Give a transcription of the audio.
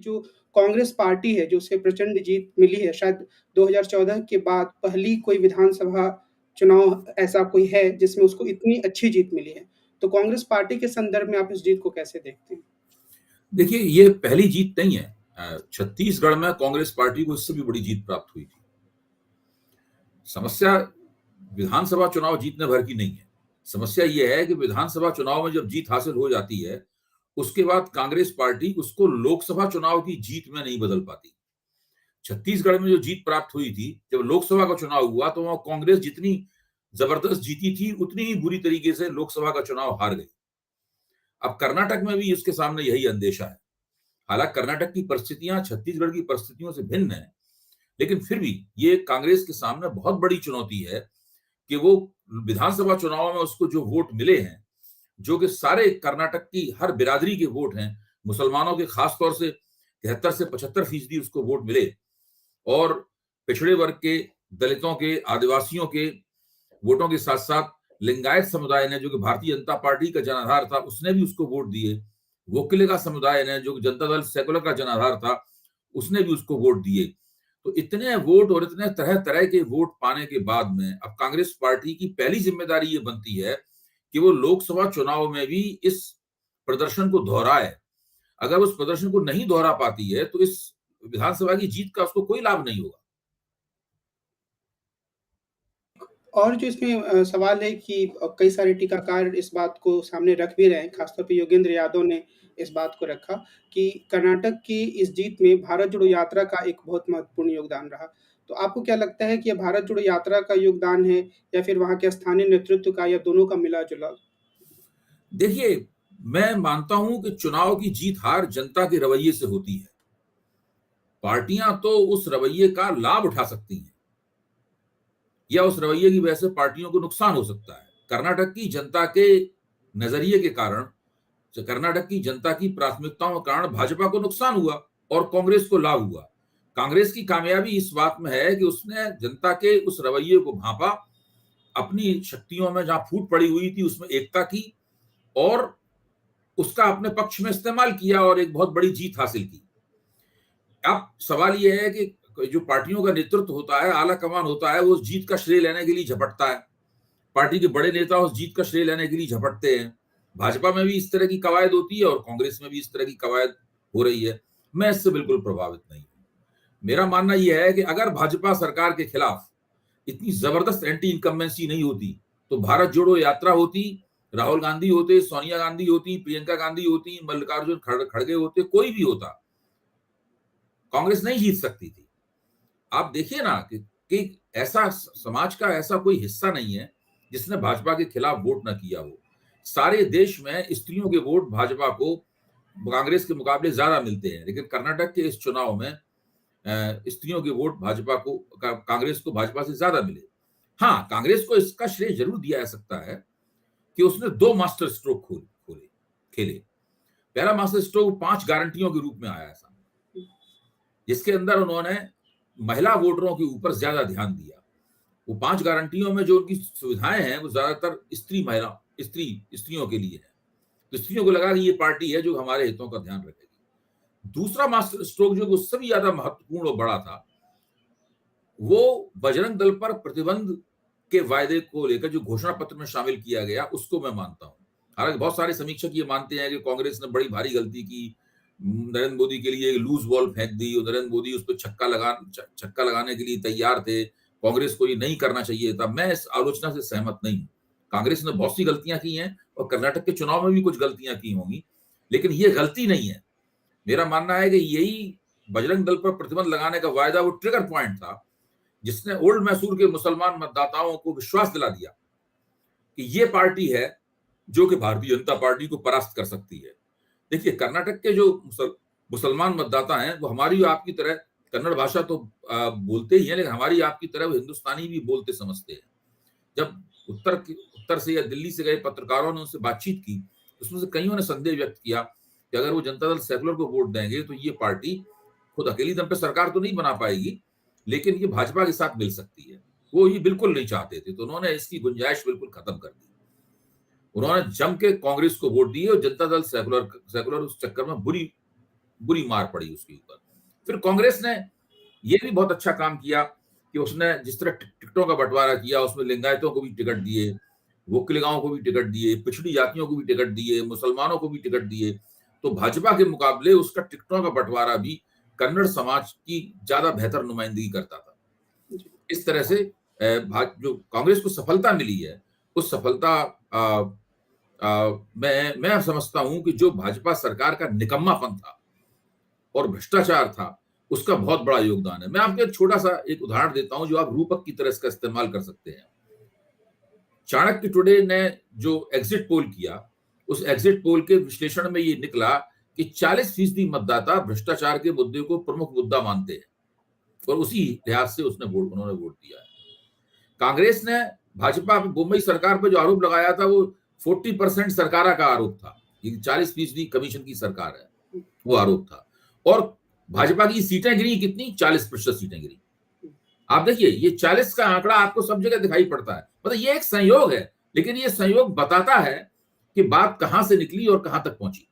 जो कांग्रेस पार्टी है, जो उसे प्रचंड जीत मिली है, शायद 2014 के बाद पहली कोई विधानसभा चुनाव ऐसा कोई है, जिसमें उसको इतनी अच्छी जीत मिली है। तो कांग्रेस पार्टी के संदर्भ में आप इस जीत को कैसे देखते हैं? देखिए, ये पहली जीत नहीं है। छत्तीसगढ़ में कांग्रेस पार्टी को इससे भी बड़ी जीत प्राप्त हुई थी। समस्या विधानसभा चुनाव जीतने भर की नहीं है। समस्या यह है कि विधानसभा चुनाव में जब जीत हासिल हो जाती है, उसके बाद कांग्रेस पार्टी उसको लोकसभा चुनाव की जीत में नहीं बदल पाती। छत्तीसगढ़ में जो जीत प्राप्त हुई थी, जब लोकसभा का चुनाव हुआ तो वहां कांग्रेस जितनी जबरदस्त जीती थी, उतनी ही बुरी तरीके से लोकसभा का चुनाव हार गई। अब कर्नाटक में भी उसके सामने यही अंदेशा है। हालांकि कर्नाटक की परिस्थितियां छत्तीसगढ़ की परिस्थितियों से भिन्न है, लेकिन फिर भी ये कांग्रेस के सामने बहुत बड़ी चुनौती है कि वो विधानसभा चुनाव में उसको जो वोट मिले हैं, जो कि सारे कर्नाटक की हर बिरादरी के वोट हैं, मुसलमानों के खास तौर से 73 से 75% उसको वोट मिले, और पिछड़े वर्ग के, दलितों के, आदिवासियों के वोटों के साथ साथ लिंगायत समुदाय ने, जो कि भारतीय जनता पार्टी का जनाधार था, उसने भी उसको वोट दिए। वोकले का समुदाय ने, जो कि जनता दल सेकुलर का जनाधार था, उसने भी उसको वोट दिए। तो इतने वोट और इतने तरह तरह के वोट पाने के बाद में अब कांग्रेस पार्टी की पहली जिम्मेदारी ये बनती है कि वो लोकसभा चुनाव में भी इस प्रदर्शन को दोहराए। अगर उस प्रदर्शन को नहीं दोहरा पाती है तो इस विधानसभा की जीत का उसको कोई लाभ नहीं होगा। और जो इसमें सवाल है कि कई सारे टीकाकार इस बात को सामने रख भी रहे हैं, खासतौर पे योगेंद्र यादव ने इस बात को रखा कि कर्नाटक की इस जीत में भारत जोड़ो यात्रा का एक बहुत महत्वपूर्ण योगदान रहा। तो आपको क्या लगता है कि ये भारत जोड़ो यात्रा का योगदान है या फिर वहाँ के स्थानीय नेतृत्व का, या दोनों का मिला-जुला? देखिए, मैं मानता हूं कि चुनाव की जीत हार जनता के रवैये से होती है। पार्टियां तो उस रवैये का लाभ उठा सकती हैं या उस रवैये की वजह से पार्टियों को नुकसान हो सकता है। कर्नाटक की जनता के नजरिए के कारण, कर्नाटक की जनता की प्राथमिकताओं के कारण भाजपा को नुकसान हुआ और कांग्रेस को लाभ हुआ। कांग्रेस की कामयाबी इस बात में है कि उसने जनता के उस रवैये को भांपा, अपनी शक्तियों में जहां फूट पड़ी हुई थी उसमें एकता की और उसका अपने पक्ष में इस्तेमाल किया और एक बहुत बड़ी जीत हासिल की। अब सवाल यह है कि जो पार्टियों का नेतृत्व होता है, आला कमान होता है, वो उस जीत का श्रेय लेने के लिए झपटता है। पार्टी के बड़े नेता उस जीत का श्रेय लेने के लिए झपटते हैं। भाजपा में भी इस तरह की कवायद होती है और कांग्रेस में भी इस तरह की कवायद हो रही है। मैं इससे बिल्कुल प्रभावित नहीं हूं। मेरा मानना यह है कि अगर भाजपा सरकार के खिलाफ इतनी जबरदस्त एंटी इनकम्बेंसी नहीं होती तो भारत जोड़ो यात्रा होती, राहुल गांधी होते, सोनिया गांधी होती, प्रियंका गांधी होती, मल्लिकार्जुन खड़गे होते, कोई भी होता, कांग्रेस नहीं जीत सकती थी। आप देखिए ना कि ऐसा समाज का ऐसा कोई हिस्सा नहीं है जिसने भाजपा के खिलाफ वोट ना किया हो। सारे देश में स्त्रियों के वोट भाजपा को कांग्रेस के मुकाबले ज्यादा मिलते हैं, लेकिन कर्नाटक के इस चुनाव में स्त्रियों के वोट भाजपा को, कांग्रेस को भाजपा से ज्यादा मिले। हाँ, कांग्रेस को इसका श्रेय जरूर दिया जा सकता है कि उसने 2 मास्टर स्ट्रोक खोले खेले। पहला मास्टर स्ट्रोक 5 गारंटियों के रूप में आया सामने, जिसके अंदर उन्होंने महिला वोटरों के ऊपर ज्यादा ध्यान दिया। वो 5 गारंटियों में जो उनकी सुविधाएं हैं वो ज्यादातर स्त्रियों के लिए है। तो स्त्रियों को लगा कि ये पार्टी है जो हमारे हितों का ध्यान रखेगी। दूसरा मास्टर स्ट्रोक जो उससे भी ज्यादा महत्वपूर्ण और बड़ा था, वो बजरंग दल पर प्रतिबंध के वायदे को लेकर जो घोषणा पत्र में शामिल किया गया, उसको मैं मानता हूं। हालांकि बहुत सारे समीक्षक ये मानते हैं कि कांग्रेस ने बड़ी भारी गलती की, नरेंद्र मोदी के लिए लूज बॉल फेंक दी और नरेंद्र मोदी उस पर छक्का लगाने के लिए तैयार थे, कांग्रेस को ये नहीं करना चाहिए था। मैं इस आलोचना से सहमत नहीं हूं। कांग्रेस ने बहुत सी गलतियां की हैं और कर्नाटक के चुनाव में भी कुछ गलतियां की होंगी, लेकिन ये गलती नहीं है। मेरा मानना है कि यही बजरंग दल पर प्रतिबंध लगाने का वायदा वो ट्रिगर पॉइंट था, जिसने ओल्ड मैसूर के मुसलमान मतदाताओं को विश्वास दिला दिया कि ये पार्टी है जो कि भारतीय जनता पार्टी को परास्त कर सकती है। देखिए, कर्नाटक के जो मुसलमान मतदाता हैं वो हमारी आपकी तरह कन्नड़ भाषा तो बोलते ही हैं, लेकिन हमारी आपकी तरह वो हिंदुस्तानी भी बोलते समझते हैं। जब उत्तर से या दिल्ली से गए पत्रकारों ने उनसे बातचीत की, उसमें से कईयों ने संदेह व्यक्त किया कि अगर वो जनता दल सेकुलर को वोट देंगे तो ये पार्टी खुद अकेली दम पे सरकार तो नहीं बना पाएगी, लेकिन ये भाजपा के साथ मिल सकती है। वो ये बिल्कुल नहीं चाहते थे, तो उन्होंने इसकी गुंजाइश बिल्कुल खत्म कर दी। उन्होंने जम के कांग्रेस को वोट दिए और जनता दल सेकुलर उस चक्कर में बुरी बुरी मार पड़ी उसके ऊपर। फिर कांग्रेस ने ये भी बहुत अच्छा काम किया कि उसने जिस तरह टिकटों का बंटवारा किया, उसमें लिंगायतों को भी टिकट दिए, वोक्लिगाओं को भी टिकट दिए, पिछड़ी जातियों को भी टिकट दिए, मुसलमानों को भी टिकट दिए। तो भाजपा के मुकाबले उसका टिकटों का बंटवारा भी कन्नड़ समाज की ज्यादा बेहतर नुमाइंदगी करता था। इस तरह से जो कांग्रेस को सफलता मिली है, उस सफलता मैं समझता हूं कि जो भाजपा सरकार का निकम्मापन था और भ्रष्टाचार था, उसका बहुत बड़ा योगदान है। मैं आपको एक छोटा सा एक उदाहरण देता हूं जो आप रूपक की तरह इसका इस्तेमाल कर सकते हैं। चाणक्य टुडे ने जो एग्जिट पोल किया, उस एग्जिट पोल के विश्लेषण में ये निकला कि 40% मतदाता भ्रष्टाचार के मुद्दे को प्रमुख मुद्दा मानते हैं और उसी लिहाज से उन्होंने वोट दिया है। कांग्रेस ने भाजपा पे मुंबई सरकार पर जो आरोप लगाया था वो 40% सरकारा का आरोप था, ये 40% कमीशन की सरकार है, वो आरोप था। और भाजपा की सीटें गिरी कितनी? 40% सीटें गिरी। आप देखिए ये 40 का आंकड़ा आपको सब जगह दिखाई पड़ता है, मतलब ये एक संयोग है, लेकिन ये संयोग बताता है कि बात कहां से निकली और कहां तक पहुंची।